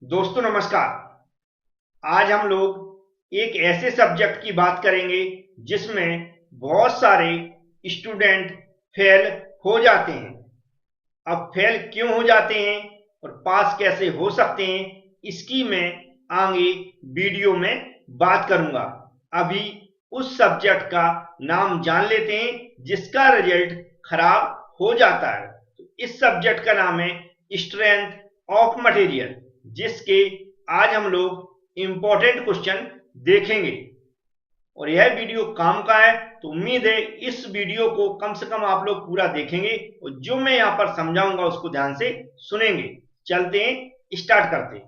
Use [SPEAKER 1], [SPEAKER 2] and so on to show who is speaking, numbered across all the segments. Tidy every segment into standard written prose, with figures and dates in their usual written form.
[SPEAKER 1] दोस्तों नमस्कार। आज हम लोग एक ऐसे सब्जेक्ट की बात करेंगे जिसमें बहुत सारे स्टूडेंट फेल हो जाते हैं। अब फेल क्यों हो जाते हैं और पास कैसे हो सकते हैं, इसकी मैं आगे वीडियो में बात करूंगा। अभी उस सब्जेक्ट का नाम जान लेते हैं जिसका रिजल्ट खराब हो जाता है। तो इस सब्जेक्ट का नाम है स्ट्रेंथ ऑफ मटेरियल, जिसके आज हम लोग इंपॉर्टेंट क्वेश्चन देखेंगे और यह वीडियो काम का है। तो उम्मीद है इस वीडियो को कम से कम आप लोग पूरा देखेंगे और जो मैं यहाँ पर समझाऊंगा उसको ध्यान से सुनेंगे। चलते हैं, स्टार्ट करते हैं।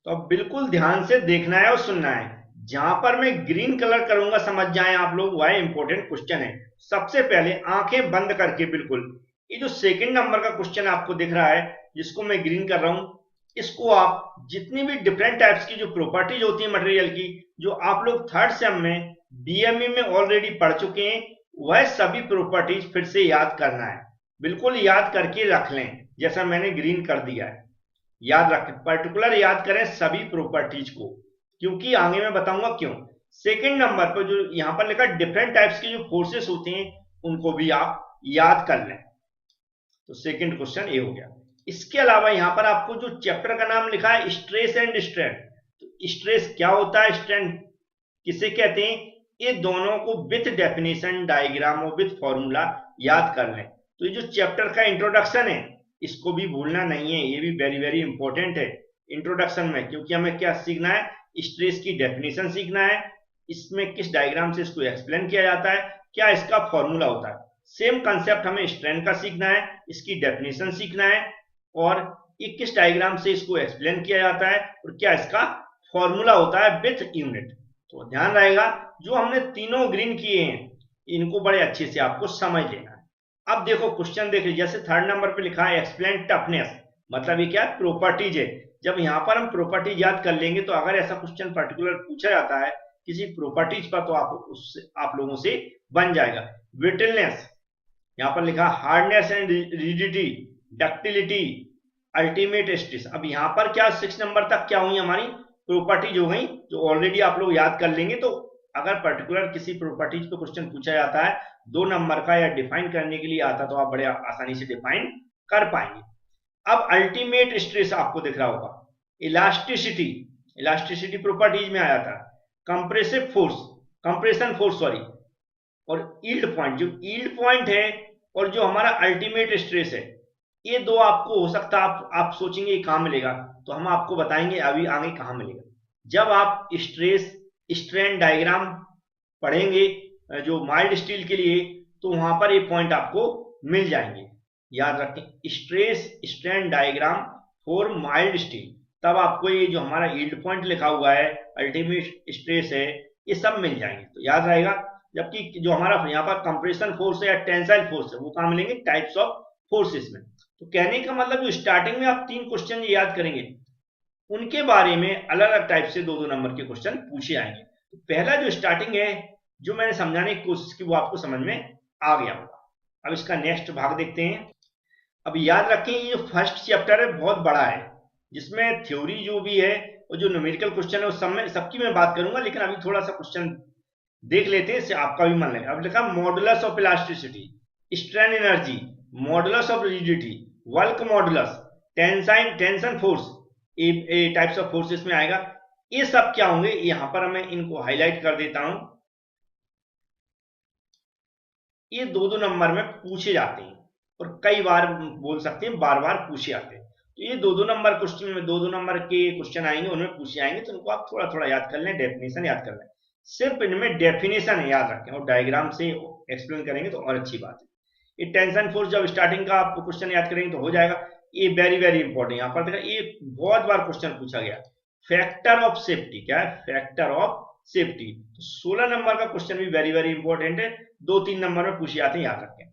[SPEAKER 1] तो अब बिल्कुल ध्यान से देखना है और सुनना है। जहां पर मैं ग्रीन कलर करूंगा समझ जाएं आप लोग, वह इंपॉर्टेंट क्वेश्चन है। सबसे पहले आंखें बंद करके बिल्कुल ये जो सेकंड नंबर का क्वेश्चन आपको दिख रहा है जिसको मैं ग्रीन कर रहा हूं, इसको आप जितनी भी डिफरेंट टाइप्स की जो प्रॉपर्टीज होती है मटेरियल की, जो आप लोग थर्ड सेम में बीएमई में ऑलरेडी पढ़ चुके हैं, वह सभी प्रॉपर्टीज फिर से याद करना है। बिल्कुल याद करके रख लें जैसा मैंने ग्रीन कर दिया है। याद रखें, पर्टिकुलर याद करें सभी प्रॉपर्टीज को, क्योंकि आगे मैं बताऊंगा क्यों। सेकंड नंबर पर जो यहां पर लिखा डिफरेंट टाइप्स के जो फोर्सेस होते हैं उनको भी आप याद कर लें। तो सेकंड क्वेश्चन ये हो गया। इसके अलावा यहां पर आपको जो चैप्टर का नाम लिखा है स्ट्रेस एंड स्ट्रेन, तो स्ट्रेस क्या होता है, स्ट्रेन किसे कहते हैं, ये दोनों को विथ डेफिनेशन डायग्राम और विथ फॉर्मूला याद कर लें। तो ये जो चैप्टर का इंट्रोडक्शन है इसको भी भूलना नहीं है, ये भी वेरी वेरी इंपॉर्टेंट है इंट्रोडक्शन में, क्योंकि हमें क्या सीखना है, स्ट्रेस की डेफिनेशन सीखना है, इसमें किस डायग्राम से इसको एक्सप्लेन किया जाता है, क्या इसका फॉर्मूला होता है। सेम कंसेप्ट हमें स्ट्रेन का सीखना है, इसकी डेफिनेशन सीखना है और ये किस डायग्राम से इसको एक्सप्लेन किया जाता है और क्या इसका फॉर्मूला होता है विथ यूनिट। तो ध्यान रहेगा जो हमने तीनों ग्रीन किए हैं इनको बड़े अच्छे से आपको समझ लेना है। अब देखो क्वेश्चन देख लीजिए, जैसे थर्ड नंबर पे लिखा है एक्सप्लेन टफनेस, मतलब ये क्या प्रॉपर्टीज है। जब यहां पर हम प्रॉपर्टीज याद कर लेंगे तो अगर ऐसा क्वेश्चन पर्टिकुलर पूछा जाता है किसी प्रॉपर्टीज पर तो आप लोगों से बन जाएगा। ब्रिटलनेस, यहाँ पर लिखा hardness and rigidity, ductility, ultimate stress. अब यहाँ पर क्या 6 नंबर तक क्या हुई हमारी प्रॉपर्टीज हो गई जो ऑलरेडी आप लोग याद कर लेंगे। तो अगर पर्टिकुलर किसी प्रॉपर्टीज पे क्वेश्चन पूछा जाता है 2 नंबर का या डिफाइन करने के लिए आता तो आप बड़े आसानी से डिफाइन कर पाएंगे। अब अल्टीमेट स्ट्रेस आपको दिख रहा होगा, इलास्टिसिटी, इलास्टिसिटी प्रॉपर्टीज में आया था, compressive force, compression force sorry, और यील्ड पॉइंट, जो यील्ड पॉइंट है और जो हमारा अल्टीमेट स्ट्रेस है, ये दो आपको हो सकता है आप सोचेंगे कहां मिलेगा, तो हम आपको बताएंगे अभी आगे कहां मिलेगा। जब आप स्ट्रेस स्ट्रेन डायग्राम पढ़ेंगे जो माइल्ड स्टील के लिए, तो वहां पर ये पॉइंट आपको मिल जाएंगे। याद रखें stress strain diagram for mild steel, तब आपको ये जो हमारा यील्ड पॉइंट लिखा हुआ है, अल्टीमेट स्ट्रेस है, ये सब मिल जाएंगे, तो याद रहेगा। जबकि जो हमारा यहाँ पर कंप्रेशन फोर्स है या टेंसाइल फोर्स है वो कहां मिलेंगे, टाइप्स ऑफ फोर्सेस में। तो कहने का मतलब जो स्टार्टिंग में आप 3 क्वेश्चन याद करेंगे उनके बारे में अलग अलग टाइप से 2-2 नंबर के क्वेश्चन पूछे आएंगे। तो पहला जो स्टार्टिंग है जो मैंने समझाने की कोशिश की वो आपको समझ में आ गया होगा। अब इसका नेक्स्ट भाग देखते हैं। अब याद रखें ये जो फर्स्ट चैप्टर है बहुत बड़ा है, जिसमें थ्योरी जो भी है और जो न्यूमेरिकल क्वेश्चन है उस सब में सबकी मैं बात करूंगा, लेकिन अभी थोड़ा सा क्वेश्चन देख लेते हैं इससे आपका भी मन लगे। अब लिखा modulus of elasticity, strain energy, modulus of rigidity, work modulus, tensile tension force, ये टाइप्स ऑफ फोर्सेस में आएगा। ये सब क्या होंगे यहां पर मैं इनको हाईलाइट कर देता हूं, ये 2-2 नंबर में पूछे जाते हैं और कई बार बोल सकते हैं बार बार पूछे जाते हैं। तो ये 2-2 नंबर क्वेश्चन में 2-2 नंबर के क्वेश्चन आएंगे, उनमें पूछे आएंगे, तो उनको आप थोड़ा थोड़ा याद कर लें, डेफिनेशन याद कर लें। सिर्फ इनमें डेफिनेशन है याद रखें और डायग्राम से एक्सप्लेन करेंगे तो और अच्छी बात है। ये टेंशन फोर्स जब स्टार्टिंग का आप क्वेश्चन याद करेंगे तो हो जाएगा। ये वेरी वेरी इंपॉर्टेंट, यहाँ पर देखा ये बहुत बार क्वेश्चन पूछा गया। फैक्टर ऑफ सेफ्टी क्या है, फैक्टर ऑफ सेफ्टी, तो 16 नंबर का क्वेश्चन भी वेरी वेरी इंपॉर्टेंट है, 2-3 नंबर में पूछे जाते हैं, याद रखें।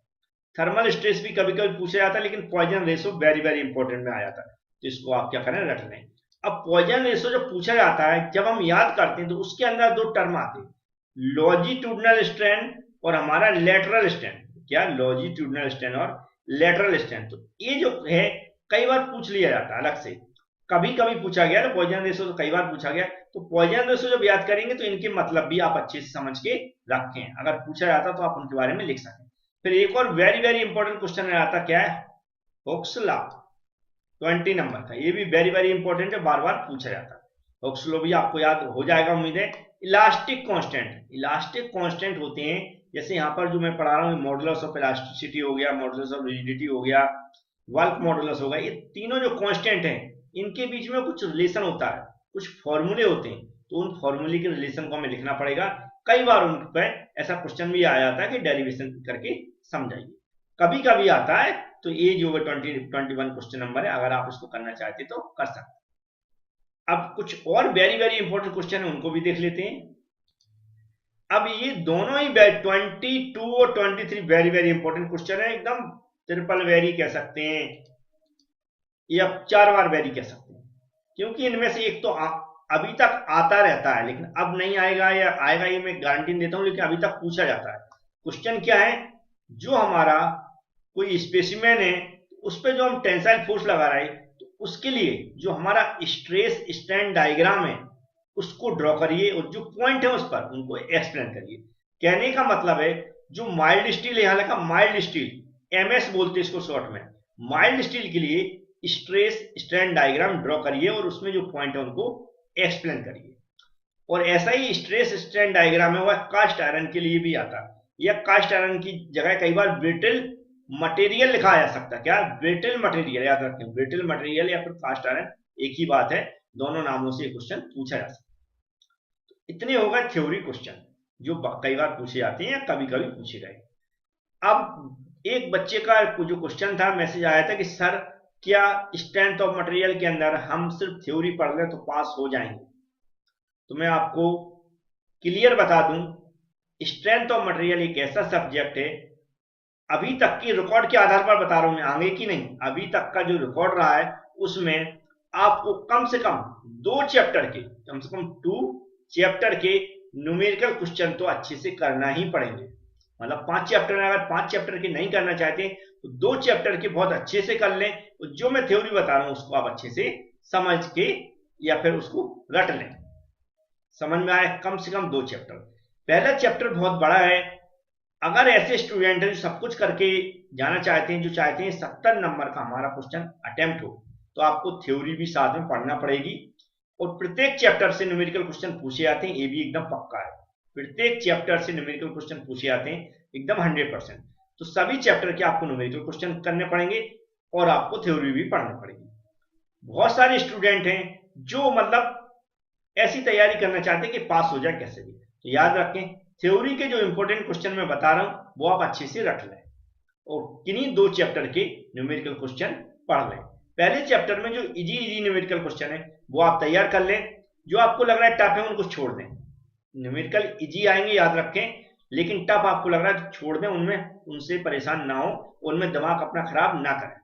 [SPEAKER 1] थर्मल स्ट्रेस भी कभी कभी पूछा जाता है, लेकिन Poisson ratio very very important में आ जाता है, तो इसको आप क्या करें रख लें। अब पॉइजन रेशो जब पूछा जाता है, जब हम याद करते हैं तो उसके अंदर 2 टर्म आते हैं, लॉजिट्यूडनल स्ट्रेन और हमारा लेटरल स्ट्रेन। क्या, लॉजिट्यूडनल स्ट्रेन और लेटरल स्ट्रेन। तो ये जो है कई बार पूछ लिया जाता है अलग से, कभी कभी पूछा गया ना पॉइजन रेशो, तो कई बार पूछा गया। तो पॉइजन रेशो जब याद करेंगे तो इनके मतलब भी आप अच्छे से समझ के रखें, अगर पूछा जाता तो आप उनके बारे में लिख सकें। फिर एक और वेरी वेरी इंपॉर्टेंट क्वेश्चन आता, क्या है? हुक्स लॉ, 20 नंबर का। ये भी वेरी वेरी इंपॉर्टेंट है, बार बार पूछा जाता है। हुक्स लॉ भी आपको याद हो जाएगा उम्मीद है। इलास्टिक कांस्टेंट, इलास्टिक कांस्टेंट होते हैं, जैसे यहाँ पर जो मैं पढ़ा रहा हूँ, मॉडुलस ऑफ इलास्टिसिटी हो गया, मॉडुलस ऑफ रिजिडिटी हो गया, वर्क मॉडुलस हो गया, ये तीनों जो कांस्टेंट हैं इनके बीच में कुछ रिलेशन होता है, कुछ फॉर्मूले होते हैं, तो उन फॉर्मूले के रिलेशन को हमें लिखना पड़ेगा। कई बार उन पर ऐसा क्वेश्चन भी आ जाता है कि डेरिवेशन करके समझाइए, कभी कभी आता है। तो ये जो 21 क्वेश्चन नंबर है, अगर आप इसको करना चाहते तो कर सकते। अब कुछ और वेरी वेरी इंपॉर्टेंट क्वेश्चन है, उनको भी देख लेते हैं। अब ये दोनों ही 22 और 23 वेरी वेरी इंपॉर्टेंट क्वेश्चन है, एकदम ट्रिपल वेरी कह सकते हैं या 4 बार वेरी कह सकते हैं, क्योंकि इनमें से एक तो अभी तक आता रहता है, लेकिन अब नहीं आएगा या आएगा ये मैं गारंटी देता हूं, लेकिन अभी तक पूछा जाता है। क्वेश्चन क्या है? जो हमारा कोई स्पेसिमेन है उस पर जो हम टेंसाइल फोर्स लगा रहे हैं, तो उसके लिए जो हमारा स्ट्रेस स्ट्रेन डायग्राम है उसको ड्रॉ करिए, और जो पॉइंट है उस पर उनको एक्सप्लेन करिए। कहने का मतलब है, जो माइल्ड स्टील यहां लिखा, माइल्ड स्टील, एमएस बोलते हैं इसको शॉर्ट में, माइल्ड स्टील के लिए स्ट्रेस स्ट्रेन डायग्राम ड्रॉ करिए और उसमें जो पॉइंट है उनको एक्सप्लेन करिए। और ऐसा ही स्ट्रेस स्ट्रेन डायग्राम है वह कास्ट आयरन के लिए भी आता है, या कास्ट आयरन की जगह कई बार ब्रिटल मटेरियल लिखा जा सकता है। क्या? ब्रिटल मटेरियल, याद रखें, ब्रिटल मटेरियल या फिर कास्ट आयरन एक ही बात है, दोनों नामों से क्वेश्चन पूछा जा सकता है। तो इतने होगा थ्योरी क्वेश्चन जो कई बार पूछे जाते हैं या कभी कभी पूछे गए। अब एक बच्चे का जो क्वेश्चन था, मैसेज आया था कि सर क्या स्ट्रेंथ ऑफ मटेरियल के अंदर हम सिर्फ थ्योरी पढ़ लें तो पास हो जाएंगे? तो मैं आपको क्लियर बता दूं, स्ट्रेंथ ऑफ मटेरियल एक ऐसा सब्जेक्ट है, अभी तक की रिकॉर्ड के आधार पर बता रहा हूं मैं, आगे की नहीं, अभी तक का जो रिकॉर्ड रहा है उसमें आपको कम से कम 2 चैप्टर के, कम से कम 2 चैप्टर के न्यूमेरिकल क्वेश्चन तो अच्छे से करना ही पड़ेंगे। मतलब 5 चैप्टर में अगर 5 चैप्टर के नहीं करना चाहते तो 2 चैप्टर के बहुत अच्छे से कर लें, और जो मैं थ्योरी बता रहा हूं उसको आप अच्छे से समझ के या फिर उसको रट लें। समझ में आए? कम से कम 2 चैप्टर। पहला चैप्टर बहुत बड़ा है, अगर ऐसे स्टूडेंट हैं जो सब कुछ करके जाना चाहते हैं, जो चाहते हैं 70 नंबर का हमारा क्वेश्चन अटेम्प्ट हो, तो आपको थ्योरी भी साथ में पढ़ना पड़ेगी। और प्रत्येक चैप्टर से न्यूमेरिकल क्वेश्चन पूछे जाते हैं, ये भी एकदम पक्का है, प्रत्येक चैप्टर से न्यूमेरिकल क्वेश्चन पूछे जाते हैं एकदम 100%। तो सभी चैप्टर के आपको न्यूमेरिकल क्वेश्चन करने पड़ेंगे और आपको थ्योरी भी पढ़नी पड़ेगी। बहुत सारे स्टूडेंट हैं जो मतलब ऐसी तैयारी करना चाहते हैं कि पास हो जाए कैसे भी। तो याद रखें, थ्योरी के जो इंपॉर्टेंट क्वेश्चन मैं बता रहा हूं वो आप अच्छे से रख लें और किन्हीं 2 चैप्टर के न्यूमेरिकल क्वेश्चन पढ़ लें। पहले चैप्टर में जो इजी न्यूमेरिकल क्वेश्चन है वो आप तैयार कर लें, जो आपको लग रहा है टफ है उनको छोड़ दें। न्यूमेरिकल इजी आएंगे याद रखें, लेकिन टफ आपको लग रहा है तो छोड़ दें, उनमें उनसे परेशान ना हो, उनमें दिमाग अपना खराब ना करें।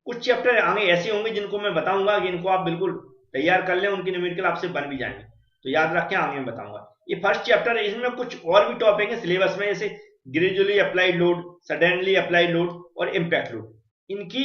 [SPEAKER 1] कुछ चैप्टर आगे ऐसे होंगे जिनको मैं बताऊंगा कि इनको आप बिल्कुल तैयार कर लें, उनके न्यूमेरिकल आपसे बन भी जाएंगे। तो याद रखें, आगे मैं बताऊंगा। ये फर्स्ट चैप्टर है, इसमें कुछ और भी टॉपिक है सिलेबस में, जैसे gradually applied load, suddenly applied load और इम्पैक्ट लोड। इनकी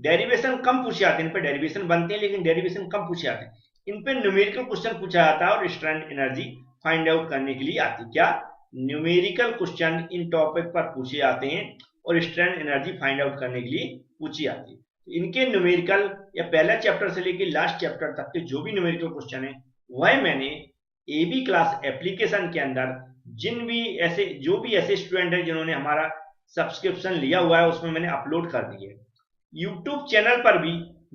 [SPEAKER 1] डेरिवेशन कम पूछे जाते हैं, इन पर डेरिवेशन बनते हैं लेकिन डेरिवेशन कम पूछे जाते हैं। इन पर न्यूमेरिकल क्वेश्चन पूछा जाता है और स्ट्रेंथ एनर्जी फाइंड आउट करने के लिए आती है। क्या? न्यूमेरिकल क्वेश्चन इन टॉपिक पर पूछे जाते हैं और स्ट्रेंथ एनर्जी फाइंड आउट करने के लिए पूछी जाती है। इनके न्यूमेरिकल या पहला चैप्टर से लेकर लास्ट चैप्टर तक के जो भी न्यूमेरिकल क्वेश्चन है वह मैंने एबी क्लास एप्लीकेशन के अंदर जो भी ऐसे स्टूडेंट है जिन्होंने हमारा सब्सक्रिप्शन लिया हुआ है उसमें मैंने अपलोड कर दिए है। यूट्यूब चैनल पर भी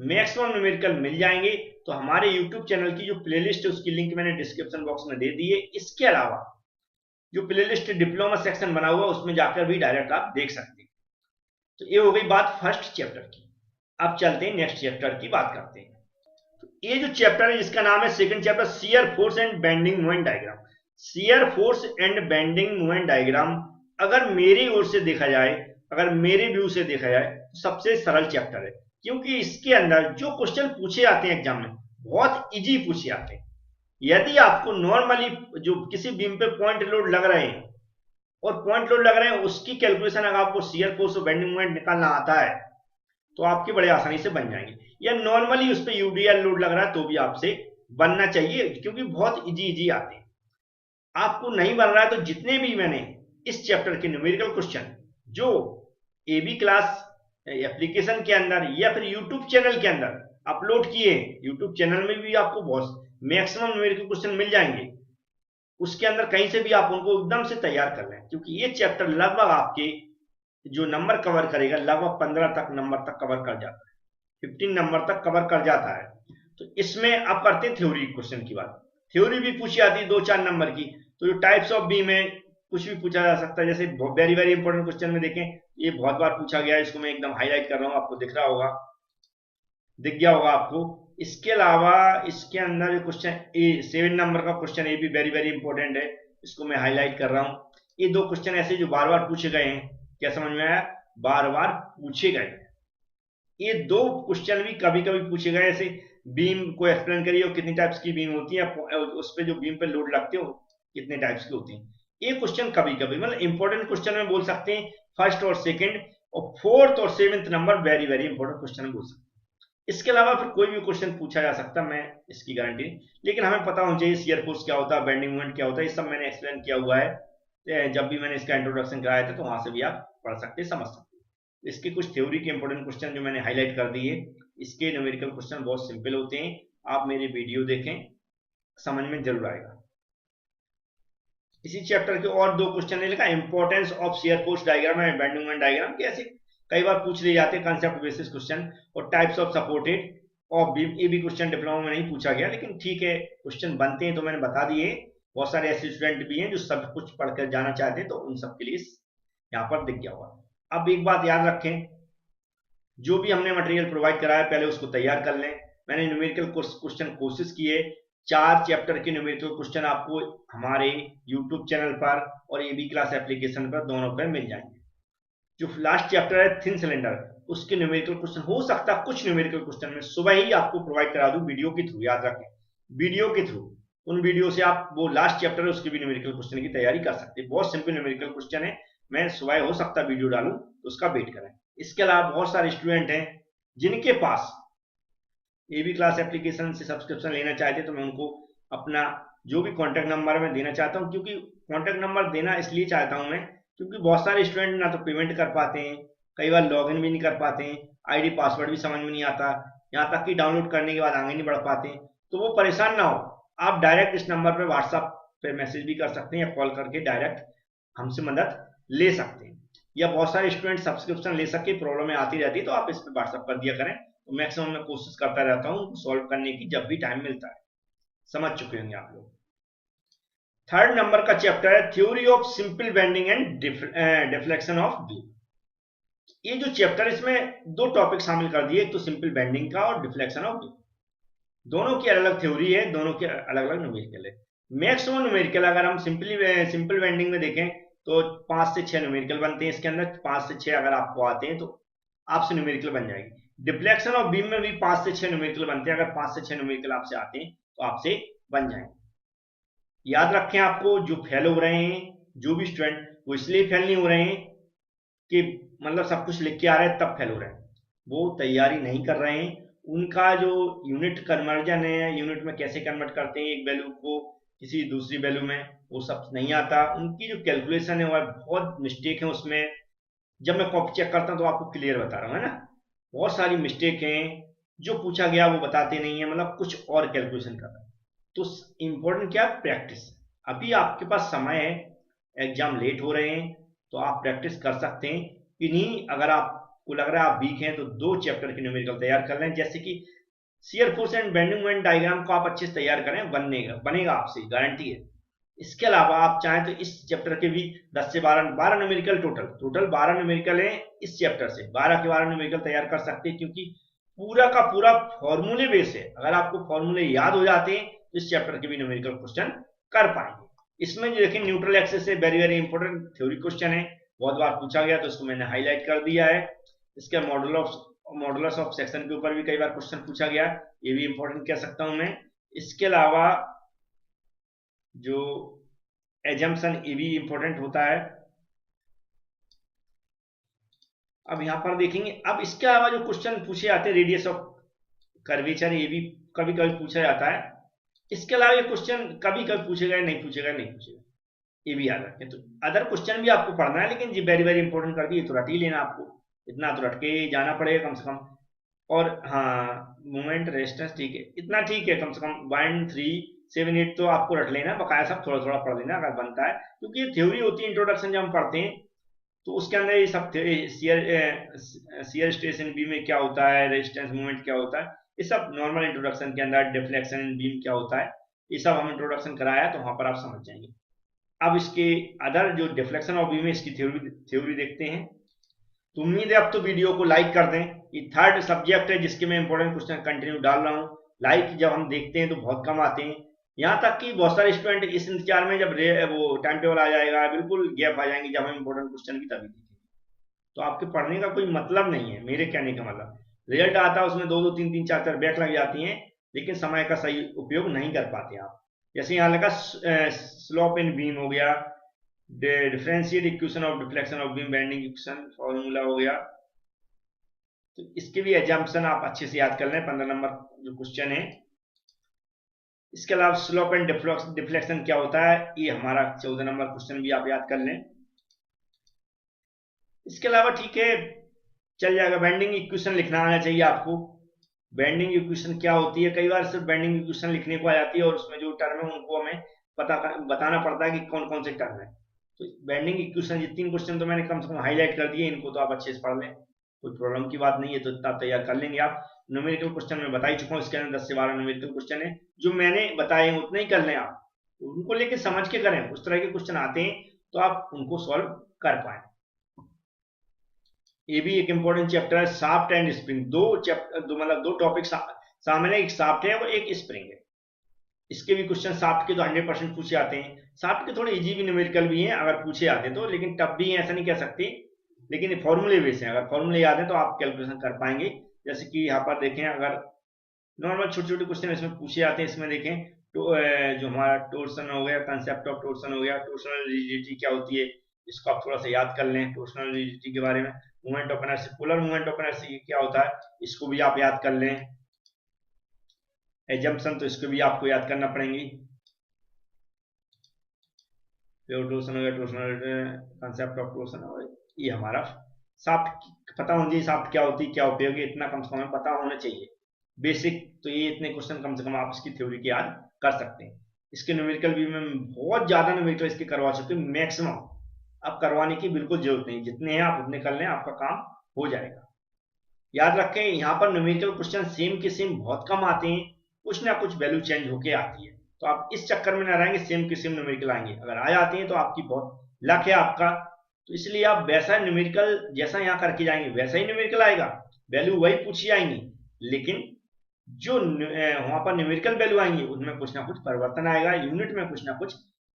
[SPEAKER 1] मैक्सिमम न्यूमेरिकल मिल जाएंगे, तो हमारे यूट्यूब चैनल की जो प्लेलिस्ट है उसकी लिंक मैंने डिस्क्रिप्शन बॉक्स में दे दी है। इसके अलावा जो प्लेलिस्ट डिप्लोमा सेक्शन बना हुआ है उसमें जाकर भी डायरेक्ट आप देख सकते हैं। तो ये हो गई बात फर्स्ट चैप्टर की। अब चलते हैं नेक्स्ट चैप्टर की बात करते हैं। तो ये जो चैप्टर है जिसका नाम है second chapter, shear force and bending moment diagram. Shear force and bending moment diagram अगर मेरी ओर से देखा जाए, अगर मेरे व्यू से देखा जाए तो सबसे सरल चैप्टर है, क्योंकि इसके अंदर जो क्वेश्चन पूछे जाते हैं एग्जाम में बहुत इजी पूछे जाते हैं। यदि आपको नॉर्मली जो किसी बीम पे पॉइंट लोड लग रहे हैं और पॉइंट लोड लग रहे हैं उसकी कैलकुलेशन अगर आपको शियर फोर्स और बेंडिंग मोमेंट निकालना आता है तो आपके बड़े आसानी से बन जाएंगे, या नॉर्मली उस पर यूडीएल लोड लग रहा है तो भी आपसे बनना चाहिए, क्योंकि बहुत इजी आते हैं। आपको नहीं बन रहा है तो जितने भी मैंने इस चैप्टर के न्यूमेरिकल क्वेश्चन जो एबी क्लास एप्लीकेशन के अंदर या फिर यूट्यूब चैनल के अंदर अपलोड किए, यूट्यूब चैनल में भी आपको बहुत मैक्सिमम न्यूमेरिकल क्वेश्चन मिल जाएंगे, उसके अंदर कहीं से भी आप उनको एकदम से तैयार कर लें, क्योंकि ये चैप्टर लगभग आपके जो नंबर कवर करेगा लगभग 15 तक नंबर तक कवर कर जाता है, 15 नंबर तक कवर कर जाता है। तो इसमें आप करते हैं थ्योरी क्वेश्चन की बात, थ्योरी भी पूछी जाती है 2-4 नंबर की। तो जो टाइप्स ऑफ बी में कुछ भी पूछा जा सकता है, जैसे वेरी वेरी इंपॉर्टेंट क्वेश्चन में देखें, ये बहुत बार पूछा गया है, इसको मैं एकदम हाईलाइट कर रहा हूँ, आपको दिख रहा होगा, दिख गया होगा आपको। इसके अलावा इसके अंदर जो क्वेश्चन 7 नंबर का क्वेश्चन ये भी वेरी वेरी इंपॉर्टेंट है, इसको मैं हाईलाइट कर रहा हूँ। ये 2 क्वेश्चन ऐसे जो बार बार पूछे गए हैं, क्या समझ में आया, बार बार पूछे गए। ये 2 क्वेश्चन भी कभी कभी पूछे गए, ऐसे बीम को एक्सप्लेन करिए और कितनी टाइप्स की बीम होती है, उस पर जो बीम पे लोड लगते हो कितने टाइप्स की होती है। ये क्वेश्चन कभी कभी मतलब इंपॉर्टेंट क्वेश्चन में बोल सकते हैं, फर्स्ट और सेकंड और फोर्थ और 7th number very very important question में बोल सकते हैं। इसके अलावा फिर कोई भी क्वेश्चन पूछा जा सकता है, मैं इसकी गारंटी नहीं, लेकिन हमें पता होना चाहिए शियर फोर्स क्या होता है, बेंडिंग मोमेंट क्या होता है, ये सब मैंने एक्सप्लेन किया हुआ है, जब भी मैंने इसका इंट्रोडक्शन कराया था, तो वहां से भी आप पढ़ सकते हैं, समझ सकते हैं। इसके कुछ थ्योरी के इंपॉर्टेंट क्वेश्चन जो मैंने हाईलाइट कर दिए, इसके न्यूमेरिकल क्वेश्चन बहुत सिंपल होते हैं, आप मेरी वीडियो देखें, समझ में जरूर आएगा। इसी चैप्टर के और 2 क्वेश्चन ने लिखा, importance of shear force diagram and bending moment diagram, कैसे कई बार पूछ लिए जाते हैं कंसेप्ट बेसिस क्वेश्चन, और टाइप्स ऑफ सपोर्टेड और बीम, ये भी क्वेश्चन डिप्लोमा में नहीं पूछा गया, लेकिन ठीक है क्वेश्चन बनते हैं तो मैंने बता दिए। बहुत सारे ऐसे स्टूडेंट भी हैं जो सब कुछ पढ़कर जाना चाहते हैं, तो उन सब के लिए यहाँ पर दिख गया हुआ। अब एक बात याद रखें, जो भी हमने मटेरियल प्रोवाइड कराया पहले उसको तैयार कर लें। मैंने न्यूमेरिकल क्वेश्चन कोशिश किए, 4 चैप्टर के न्यूमेरिकल क्वेश्चन आपको हमारे यूट्यूब चैनल पर और एबी क्लास एप्लीकेशन पर दोनों पर मिल जाएंगे। जो लास्ट चैप्टर है थिन सिलेंडर, उसके न्यूमेरिकल क्वेश्चन हो सकता है कुछ न्यूमेरिकल क्वेश्चन में सुबह ही आपको प्रोवाइड करा दूं वीडियो के थ्रू, याद रखें वीडियो के थ्रू, उन वीडियो से आप वो लास्ट चैप्टर है उसके भी न्यूमेरिकल क्वेश्चन की तैयारी कर सकते हैं। बहुत सिंपल न्यूमेरिकल क्वेश्चन है, मैं सुबह हो सकता है वीडियो डालूं तो उसका वेट करें। इसके अलावा बहुत सारे स्टूडेंट हैं जिनके पास एबी क्लास एप्लीकेशन से सब्सक्रिप्शन लेना चाहते, तो मैं उनको अपना जो भी कॉन्टैक्ट नंबर मैं देना चाहता हूं, क्योंकि कॉन्टैक्ट नंबर देना इसलिए चाहता हूं मैं, क्योंकि बहुत सारे स्टूडेंट ना तो पेमेंट कर पाते हैं, कई बार लॉगिन भी नहीं कर पाते हैं, आईडी पासवर्ड भी समझ में नहीं आता, यहाँ तक कि डाउनलोड करने के बाद आगे नहीं बढ़ पाते हैं। तो वो परेशान ना हो, आप डायरेक्ट इस नंबर पर व्हाट्सएप पे मैसेज भी कर सकते हैं या कॉल करके डायरेक्ट हमसे मदद ले सकते हैं। या बहुत सारे स्टूडेंट सब्सक्रिप्शन ले सके, प्रॉब्लम आती रहती है, तो आप इस पर व्हाट्सएप कर दिया करें, तो मैक्सिमम मैं कोशिश करता रहता हूँ सॉल्व करने की जब भी टाइम मिलता है। समझ चुके होंगे आप लोग। 3rd नंबर का चैप्टर है theory of simple bending and deflection of beam. ये जो चैप्टर, इसमें 2 टॉपिक शामिल कर दिए, एक तो सिंपल बेंडिंग का और डिफ्लेक्शन ऑफ बीम। दोनों की अलग अलग थ्योरी है, दोनों के अलग अलग न्यूमेरिकल है। मैक्सिमम न्यूमेरिकल अगर हम सिंपल बेंडिंग में देखें तो 5 से 6 न्यूमेरिकल बनते हैं इसके अंदर, 5 से 6 अगर आपको आते हैं तो आपसे न्यूमेरिकल बन जाएगी। डिफ्लेक्शन ऑफ बीम में भी 5 से 6 न्यूमेरिकल बनते हैं, अगर 5 से 6 न्यूमेरिकल आपसे आते हैं तो आपसे बन जाएंगे। याद रखें, आपको जो फेल हो रहे हैं, जो भी स्टूडेंट, वो इसलिए फेल नहीं हो रहे हैं कि मतलब सब कुछ लिख के आ रहे हैं तब फेल हो रहे हैं, वो तैयारी नहीं कर रहे हैं। उनका जो यूनिट कन्वर्जन है, यूनिट में कैसे कन्वर्ट करते हैं एक वैल्यू को किसी दूसरी वैल्यू में, वो सब नहीं आता। उनकी जो कैलकुलेशन है वो बहुत मिस्टेक है उसमें, जब मैं कॉपी चेक करता हूँ तो आपको क्लियर बता रहा हूँ, है ना, बहुत सारी मिस्टेक हैं, जो पूछा गया वो बताते नहीं है, मतलब कुछ और कैलकुलेशन कर रहे हैं। तो इंपॉर्टेंट क्या है, प्रैक्टिस। अभी आपके पास समय है, एग्जाम लेट हो रहे हैं, तो आप प्रैक्टिस कर सकते हैं। इन्हीं अगर आपको लग रहा है आप वीक हैं तो 2 चैप्टर के न्यूमेरिकल तैयार कर लें, जैसे कि shear force and bending moment diagram को आप अच्छे से तैयार करें, बनेगा आपसे, गारंटी है। इसके अलावा आप चाहें तो इस चैप्टर के भी 10 से 12 न्यूमेरिकल, टोटल 12 न्यूमेरिकल हैं इस चैप्टर से, 12 के 12 न्यूमेरिकल तैयार कर सकते हैं, क्योंकि पूरा का पूरा फॉर्मूले बेस है। अगर आपको फॉर्मूले याद हो जाते हैं तो इस चैप्टर के भी न्यूमेरिकल क्वेश्चन कर पाएंगे। इसमें जो देखिए न्यूट्रल एक्सिस से very very important theory question है, बहुत बार पूछा गया, तो इसको मैंने हाईलाइट कर दिया है। इसके मॉडुलस ऑफ सेक्शन के ऊपर भी कई बार क्वेश्चन पूछा गया, ये भी इंपॉर्टेंट कह सकता हूं मैं। इसके अलावा जो एजम्पशन, ये भी इंपॉर्टेंट होता है। अब यहाँ पर देखेंगे, अब इसके अलावा जो क्वेश्चन पूछे जाते हैं रेडियस ऑफ कर्वेचर, ये भी कभी कभी पूछा जाता है। इसके अलावा ये क्वेश्चन कभी कभी पूछेगा, नहीं पूछेगा, नहीं पूछेगा, ये भी याद रखें। तो अदर क्वेश्चन भी आपको पढ़ना है, लेकिन जी वेरी वेरी इंपॉर्टेंट कर दिए तो रट ही लेना, आपको इतना तो रट के जाना पड़ेगा कम से कम। और हाँ, मूवमेंट रेजिस्टेंस ठीक है, इतना ठीक है, कम से कम 1 3 7 8 तो आपको रट लेना, बकाया सब थोड़ा थोड़ा पढ़ लेना अगर बनता है, क्योंकि ये थ्योरी होती है इंट्रोडक्शन जब हम पढ़ते हैं तो उसके अंदर ये सब शियर स्ट्रेस इन बीम में क्या होता है, रेजिस्टेंस मूवमेंट क्या होता है, ये सब नॉर्मल इंट्रोडक्शन के अंदर, डिफ्लेक्शन इन बीम क्या होता है, ये सब हम इंट्रोडक्शन कराया है तो वहां पर आप समझ जाएंगे। अब इसके अदर जो डिफ्लेक्शन ऑफ बीम है इसकी थ्योरी देखते हैं। तो उम्मीद है अब तो वीडियो को लाइक कर दें। ये थर्ड सब्जेक्ट है जिसके मैं इंपॉर्टेंट क्वेश्चन कंटिन्यू डाल रहा हूँ। लाइक जब हम देखते हैं तो बहुत कम आते हैं, यहाँ तक कि बहुत सारे स्टूडेंट इस इंतजार में जब वो टाइम टेबल आ जाएगा, बिल्कुल गैप आ जाएंगे जब हम इंपॉर्टेंट क्वेश्चन की तभी देखेंगे। तो आपके पढ़ने का कोई मतलब नहीं है, मेरे कहने का मतलब रिजल्ट आता है उसमें 2 2 3 3 4 4 बैक लग जाती हैं, लेकिन समय का सही उपयोग नहीं कर पाते आप। जैसे यहाँ लगा स्लोप इन बीम हो गया, differentiate equation of deflection of beam bending equation formula हो गया, तो इसके भी एग्जाम्पशन आप अच्छे से याद कर लें, 15 नंबर जो क्वेश्चन है। इसके अलावा स्लोप एंड डिफ्लेक्शन क्या होता है, ये हमारा 14 नंबर क्वेश्चन भी आप याद कर लें। इसके अलावा ठीक है, चल जाएगा। बेंडिंग इक्वेशन लिखना आना चाहिए आपको। बेंडिंग इक्वेशन क्या होती है, कई बार सिर्फ बेंडिंग इक्वेशन लिखने को आ जाती है और उसमें जो टर्म है उनको हमें बताना पड़ता है कि कौन कौन से टर्म है। तो बेंडिंग इक्वेशन, ये 3 क्वेश्चन तो मैंने कम से कम हाईलाइट कर दिए, इनको तो आप अच्छे से पढ़ लें, कोई प्रॉब्लम की बात नहीं है, तो इतना तैयार कर लेंगे आप। न्यूमेरिकल क्वेश्चन मैं बता ही चुका हूँ, इसके अंदर 10 से 12 न्यूमेरिकल क्वेश्चन है, जो मैंने बताए हैं उतने ही कर लें आप, उनको लेके समझ के करें। उस तरह के क्वेश्चन आते हैं तो आप उनको सॉल्व कर पाए। ये भी एक इंपॉर्टेंट चैप्टर है, शाफ्ट एंड स्प्रिंग। दो टॉपिक सामने, एक शाफ्ट है और एक स्प्रिंग है। इसके भी क्वेश्चन शाफ्ट के तो 100% पूछे आते हैं, शाफ्ट के थोड़े इजी भी न्यूमेरिकल भी हैं अगर पूछे आते तो, लेकिन टफ भी हैं ऐसा नहीं कह सकते, लेकिन फॉर्मूले बेस हैं, अगर फॉर्मूले याद है तो आप कैलकुलेशन कर पाएंगे। जैसे कि यहाँ पर देखें, अगर नॉर्मल छोटे छोटे क्वेश्चन इसमें पूछे आते हैं, इसमें देखें तो जो हमारा टोर्सन हो गया, कंसेप्ट ऑफ टोर्सन हो गया, टोर्सनल रिजिडिटी क्या होती है, इसको आप थोड़ा सा याद कर लें टोर्सनल रिजिडिटी के बारे में। Movement of inertia, polar movement of inertia क्या होता है, इसको भी आप याद कर लें। एजम्पशन तो इसको भी आपको याद करना पड़ेंगी। टोर्सन हो गया, टोर्सनल कंसेप्ट ऑफ टोर्सन हो गया, ये हमारा शाफ्ट पता होना चाहिए, शाफ्ट क्या होती है, क्या उपयोग है, इतना कम से कम पता होना चाहिए बेसिक। तो ये इतने क्वेश्चन कम से कम आप इसकी थ्योरी के याद कर सकते हैं। इसके न्यूमेरिकल भी में बहुत ज्यादा न्यूमेरिकल इसके करवा सकते हैं, मैक्सिमम। अब करवाने की बिल्कुल जरूरत नहीं, जितने हैं आप उतने कर लें, आपका काम हो जाएगा। याद रखें, यहाँ पर न्यूमेरिकल क्वेश्चन सेम के सेम बहुत कम आते हैं, कुछ ना कुछ वैल्यू चेंज होके आती है, तो आप इस चक्कर में ना रहेंगे सेम के सेम न्यूमेरिकल आएंगे। अगर आ जाते हैं तो आपकी बहुत लक है आपका, तो इसलिए आप वैसा न्यूमेरिकल जैसा यहाँ करके जाएंगे वैसा ही न्यूमेरिकल आएगा, वैल्यू वही पूछी जाएंगी, लेकिन जो वहां पर न्यूमेरिकल वैल्यू आएंगी उनमें कुछ ना कुछ परिवर्तन आएगा, यूनिट में कुछ ना कुछ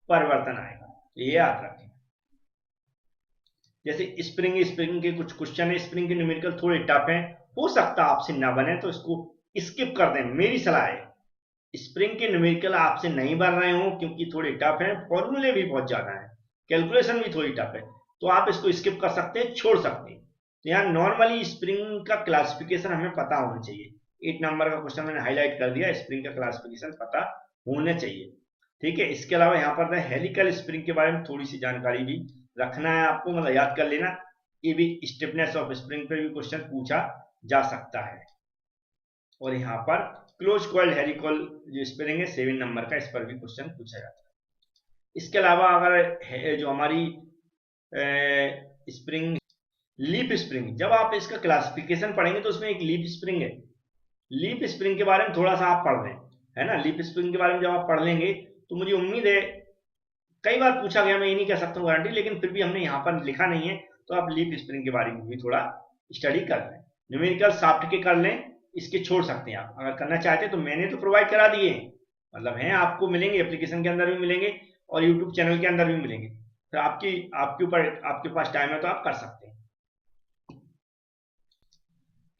[SPEAKER 1] परिवर्तन आएगा, तो ये याद रखें। जैसे स्प्रिंग के कुछ क्वेश्चन है, स्प्रिंग के न्यूमेरिकल थोड़े टफ हैं, हो सकता आपसे ना बने तो इसको स्किप कर दें, मेरी सलाह है। स्प्रिंग के न्यूमेरिकल आपसे नहीं बन रहे हो क्योंकि थोड़े टफ हैं, फॉर्मूले भी बहुत ज्यादा हैं, कैलकुलेशन भी थोड़ी टफ है, तो आप इसको स्किप कर सकते हैं, छोड़ सकते हैं। तो यहाँ नॉर्मली स्प्रिंग का क्लासिफिकेशन हमें पता होना चाहिए। 8 नंबर का क्वेश्चन मैंने हाईलाइट कर दिया, स्प्रिंग का क्लासिफिकेशन पता होना चाहिए, ठीक है। इसके अलावा यहाँ पर हेलिकल स्प्रिंग के बारे में थोड़ी सी जानकारी भी रखना है आपको, मतलब याद कर लेना। ये भी स्टिफनेस ऑफ स्प्रिंग पर भी क्वेश्चन पूछा जा सकता है। और यहाँ पर क्लोज कॉइल्ड हेलिकल जो स्प्रिंग है 7 नंबर का, इस पर भी क्वेश्चन पूछा जाता है। इसके अलावा अगर जो हमारी स्प्रिंग, लीफ स्प्रिंग, जब आप इसका क्लासिफिकेशन पढ़ेंगे तो उसमें एक लीफ स्प्रिंग है, लीफ स्प्रिंग के बारे में थोड़ा सा आप पढ़ लें, है ना। लीफ स्प्रिंग के बारे में जब आप पढ़ लेंगे तो मुझे उम्मीद है, कई बार पूछा गया, मैं ये नहीं कह सकता हूँ गारंटी, लेकिन फिर भी हमने यहाँ पर लिखा नहीं है, तो आप लीफ स्प्रिंग के बारे में भी थोड़ा स्टडी कर लें। न्यूमेरिकल शाफ्ट के कर लें, इसके छोड़ सकते हैं आप अगर करना चाहते हैं, तो मैंने तो प्रोवाइड करा दिए हैं, मतलब हैं, आपको मिलेंगे, एप्लीकेशन के अंदर भी मिलेंगे और यूट्यूब चैनल के अंदर भी मिलेंगे, तो आपके ऊपर, आपके पास टाइम है तो आप कर सकते हैं।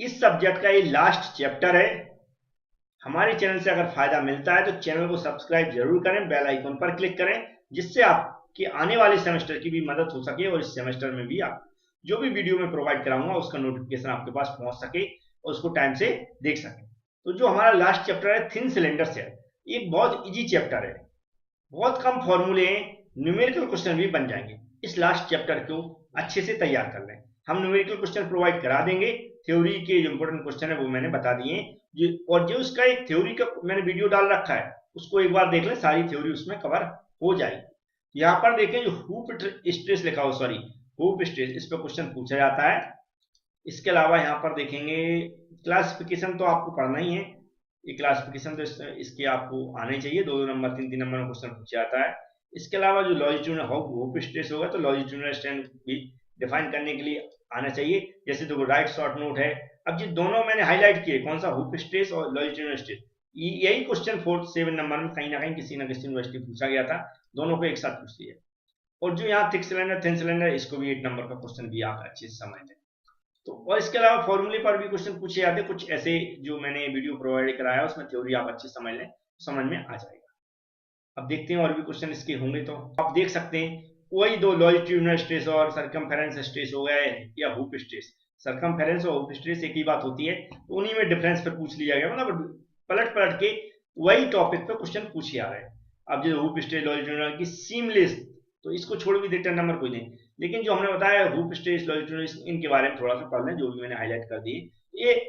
[SPEAKER 1] इस सब्जेक्ट का ये लास्ट चैप्टर है। हमारे चैनल से अगर फायदा मिलता है तो चैनल को सब्सक्राइब जरूर करें, बेल आइकन पर क्लिक करें, जिससे आपके आने वाले सेमेस्टर की भी मदद हो सके और इस सेमेस्टर में भी आप जो भी वीडियो मैं प्रोवाइड कराऊंगा उसका नोटिफिकेशन आपके पास पहुंच सके और उसको टाइम से देख सके। तो जो हमारा लास्ट चैप्टर है थिन सिलेंडर सेल, एक बहुत इजी चैप्टर है, बहुत कम फॉर्मूले हैं, न्यूमेरिकल क्वेश्चन भी बन जाएंगे। इस लास्ट चैप्टर को अच्छे से तैयार कर लें। हम न्यूमेरिकल क्वेश्चन प्रोवाइड करा देंगे, थ्योरी के जो इंपॉर्टेंट क्वेश्चन है वो मैंने बता दिए हैं, और जो उसका एक थ्योरी का मैंने वीडियो डाल रखा है उसको एक बार देख लें, सारी थ्योरी उसमें कवर हो जाएगी। यहाँ पर देखें जो हुप स्ट्रेस लिखा हो, सॉरी हुप स्ट्रेस, इस पर क्वेश्चन पूछा जाता है। इसके अलावा यहाँ पर देखेंगे क्लासिफिकेशन तो आपको पढ़ना ही है, ये क्लासिफिकेशन तो इसके आपको आने चाहिए, 2-2 नंबर 3-3 नंबर में क्वेश्चन पूछा जाता है। इसके अलावा जो लॉन्जिट्यूडनल हुप स्ट्रेस होगा तो लॉन्जिट्यूडनल स्ट्रेन भी डिफाइन करने के लिए आना चाहिए। जैसे देखो राइट शॉर्ट नोट है, अब ये दोनों मैंने हाईलाइट किए, कौन सा हुप स्ट्रेस और लॉन्जिट्यूडनल स्ट्रेस, यही क्वेश्चन 4-7 नंबर में कहीं ना कहीं किसी न किसी यूनिवर्सिटी पूछा गया था, दोनों को एक साथ पूछती है। और जो यहाँ थिक सिलेंडर थिन सिलेंडर, इसको भी 8 नंबर का क्वेश्चन भी आप अच्छे से समझ लें। तो और इसके अलावा फॉर्मूले पर भी क्वेश्चन पूछे जाते हैं, कुछ ऐसे जो मैंने वीडियो प्रोवाइड कराया उसमें थ्योरी आप अच्छे समझ लें, समझ में आ जाएगा। अब देखते हैं और भी क्वेश्चन इसके होंगे, तो आप देख सकते हैं वही दो लॉन्जिट्यूडनल स्ट्रेस और सरकमफेरेंस स्ट्रेस हो गया या हुप स्ट्रेस, सरकमफेरेंस और हुप स्ट्रेस एक ही बात होती है, तो उन्हीं में डिफरेंस पर पूछ लिया गया, मतलब पलट पलट के वही टॉपिक पे क्वेश्चन पूछे आ रहे हैं। अब जो हुप स्ट्रेस लॉन्जिट्यूडनल की सीमलेस, तो इसको छोड़ भी देते नंबर कोई नहीं, लेकिन जो हमने बताया हुप स्ट्रेस लॉन्जिट्यूडनल, इनके बारे में थोड़ा सा पढ़ लें, जो भी मैंने हाईलाइट कर दिए।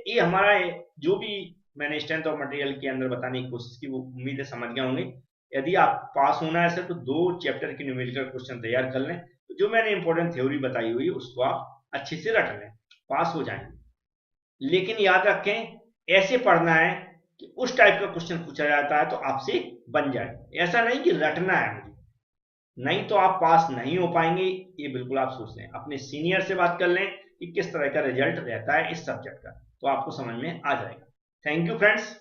[SPEAKER 1] ये हमारा जो भी मैंने स्ट्रेंथ ऑफ मटेरियल के अंदर बताने की कोशिश की वो उम्मीद है समझ गए होंगे। यदि आप पास होना है सर तो 2 चैप्टर के न्यूमेरिकल क्वेश्चन तैयार कर लें, तो जो मैंने इंपॉर्टेंट थ्योरी बताई हुई है उसको आप अच्छे से रट लें, पास हो जाएंगे। लेकिन याद रखें ऐसे पढ़ना है कि उस टाइप का क्वेश्चन पूछा जाता है तो आपसे बन जाए, ऐसा नहीं कि रटना है मुझे, नहीं तो आप पास नहीं हो पाएंगे, ये बिल्कुल आप सोच लें। अपने सीनियर से बात कर लें कि किस तरह का रिजल्ट रहता है इस सब्जेक्ट का, तो आपको समझ में आ जाएगा। Thank you friends.